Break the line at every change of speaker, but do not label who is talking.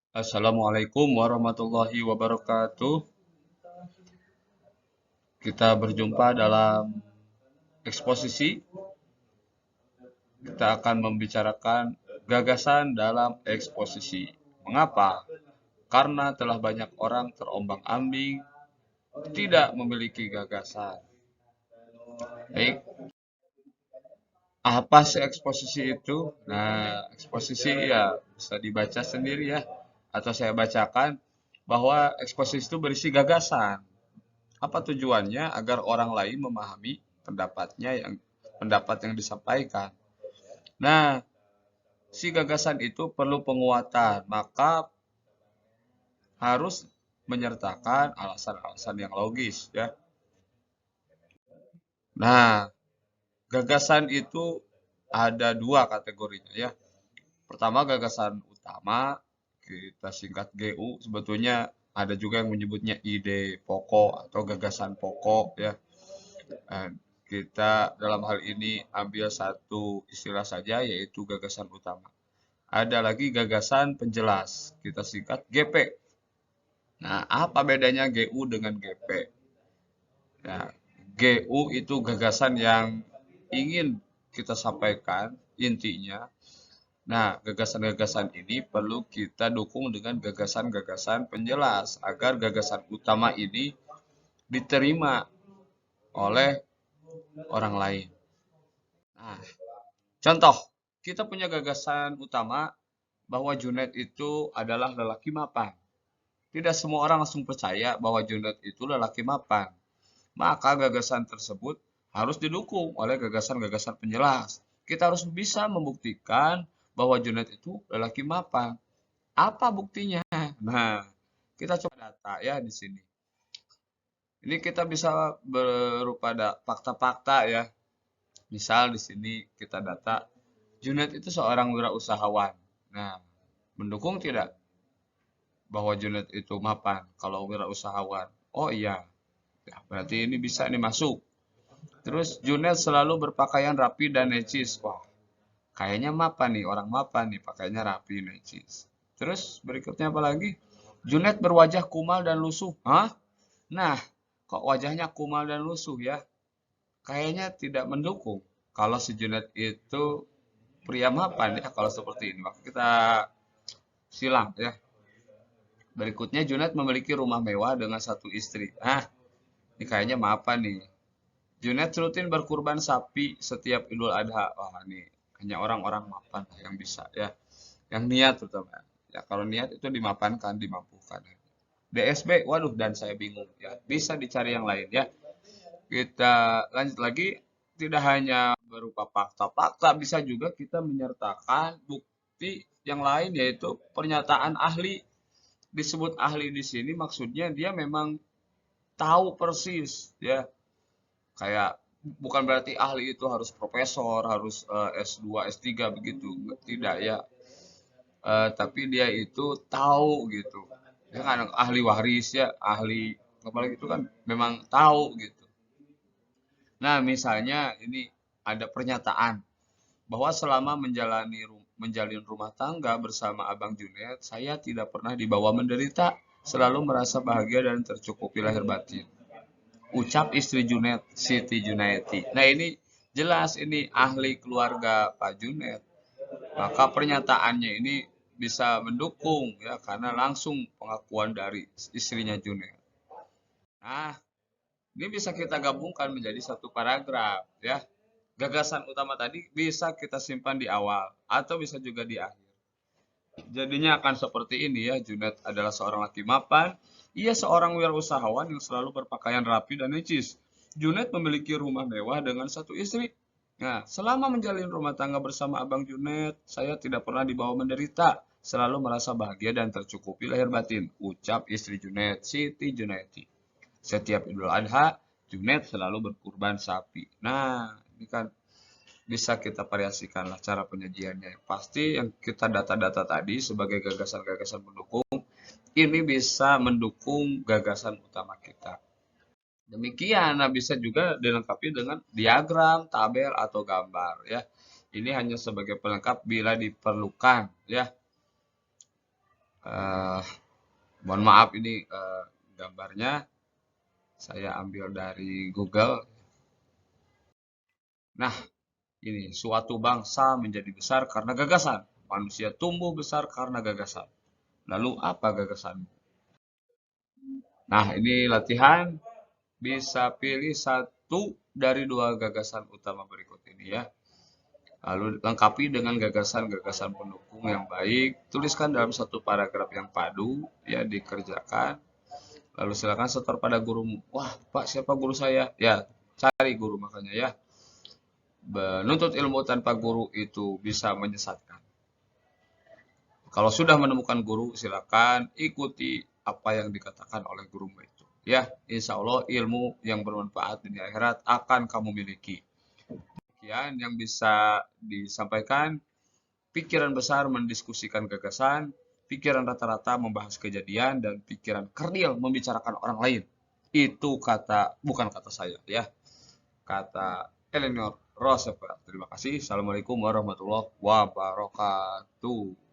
Assalamualaikum warahmatullahi wabarakatuh. Kita berjumpa dalam eksposisi. Kita akan membicarakan gagasan dalam eksposisi. Mengapa? Karena telah banyak orang terombang-ambing, tidak memiliki gagasan. Baik, apa sih eksposisi itu? Nah, eksposisi ya bisa dibaca sendiri ya, atau saya bacakan bahwa eksposisi itu berisi gagasan. Apa tujuannya? Agar orang lain memahami pendapat yang disampaikan. Nah, si gagasan itu perlu penguatan, maka harus menyertakan alasan-alasan yang logis ya. Nah, gagasan itu ada dua kategorinya ya. Pertama gagasan utama, kita singkat GU, sebetulnya ada juga yang menyebutnya ide pokok atau gagasan pokok ya. Nah, kita dalam hal ini ambil satu istilah saja yaitu gagasan utama. Ada lagi gagasan penjelas, kita singkat GP. Nah, apa bedanya GU dengan GP? Nah, GU itu gagasan yang ingin kita sampaikan intinya. Nah, gagasan-gagasan ini perlu kita dukung dengan gagasan-gagasan penjelas agar gagasan utama ini diterima oleh orang lain. Nah, contoh, kita punya gagasan utama bahwa Junaid itu adalah lelaki mapan. Tidak semua orang langsung percaya bahwa Junaid itu lelaki mapan. Maka gagasan tersebut harus didukung oleh gagasan-gagasan penjelas. Kita harus bisa membuktikan bahwa Junaid itu lelaki mapan. Apa buktinya? Nah, kita coba data ya di sini. Ini kita bisa berupa fakta-fakta ya. Misal di sini kita data Junaid itu seorang wirausahawan. Nah, mendukung tidak bahwa Junaid itu mapan kalau wirausahawan? Oh iya, ya, berarti ini bisa nih masuk. Terus Junaid selalu berpakaian rapi dan necis. Wah, kayaknya mapan nih, orang mapan nih, pakainya rapi, necis. Terus berikutnya apa lagi? Junaid berwajah kumal dan lusuh. Hah? Nah, kok wajahnya kumal dan lusuh ya? Kayaknya tidak mendukung. Kalau si Junaid itu pria mapan ya, kalau seperti ini. Maka kita silang ya. Berikutnya Junaid memiliki rumah mewah dengan satu istri. Ah, ini kayaknya mapan nih. Junaid rutin berkurban sapi setiap Idul Adha. Wah, ini hanya orang-orang mapan yang bisa ya. Yang niat terutama. Ya, kalau niat itu dimapankan, dimampukan. DSB, waduh, dan saya bingung ya. Bisa dicari yang lain ya. Kita lanjut lagi. Tidak hanya berupa fakta-fakta, bisa juga kita menyertakan bukti yang lain yaitu pernyataan ahli. Disebut ahli di sini maksudnya dia memang tahu persis ya. Kayak bukan berarti ahli itu harus profesor, harus S2, S3 begitu. Tidak ya. Tapi dia itu tahu gitu. Dia kan ahli waris ya, ahli apalagi itu kan memang tahu gitu. Nah, misalnya ini ada pernyataan bahwa selama menjalin rumah tangga bersama Abang Junet, saya tidak pernah dibawa menderita, selalu merasa bahagia dan tercukupi lahir batin. Ucap istri Junet, Siti Junaiti. Nah, ini jelas ini ahli keluarga Pak Junet. Maka pernyataannya ini bisa mendukung ya karena langsung pengakuan dari istrinya Junet. Nah, ini bisa kita gabungkan menjadi satu paragraf ya. Gagasan utama tadi bisa kita simpan di awal atau bisa juga di akhir. Jadinya akan seperti ini ya, Junet adalah seorang laki mapan. Ia seorang wirausahawan yang selalu berpakaian rapi dan necis. Junet memiliki rumah mewah dengan satu istri. Nah, selama menjalin rumah tangga bersama Abang Junet, saya tidak pernah dibawa menderita. Selalu merasa bahagia dan tercukupi lahir batin. Ucap istri Junet, Siti Junaiti. Setiap Idul Adha, Junet selalu berkurban sapi. Nah, ini kan bisa kita variasikanlah cara penyajiannya. Pasti yang kita data-data tadi sebagai gagasan-gagasan pendukung, ini bisa mendukung gagasan utama kita. Demikian, nah bisa juga dilengkapi dengan diagram, tabel, atau gambar ya. Ini hanya sebagai pelengkap bila diperlukan ya. Eh, mohon maaf ini gambarnya saya ambil dari Google. Nah, ini suatu bangsa menjadi besar karena gagasan. Manusia tumbuh besar karena gagasan. Lalu apa gagasan? Nah, ini latihan. Bisa pilih satu dari dua gagasan utama berikut ini ya. Lalu lengkapi dengan gagasan-gagasan pendukung yang baik. Tuliskan dalam satu paragraf yang padu, ya dikerjakan. Lalu silakan setor pada gurumu. Wah, Pak, siapa guru saya? Ya, cari guru makanya ya. Menuntut ilmu tanpa guru itu bisa menyesatkan. Kalau sudah menemukan guru, silakan ikuti apa yang dikatakan oleh gurumu itu. Ya, insya Allah ilmu yang bermanfaat di akhirat akan kamu miliki. Sekian yang bisa disampaikan. Pikiran besar mendiskusikan gagasan, pikiran rata-rata membahas kejadian, dan pikiran kerdil membicarakan orang lain. Itu bukan kata saya ya, kata Eleanor Roosevelt. Terima kasih. Assalamualaikum warahmatullahi wabarakatuh.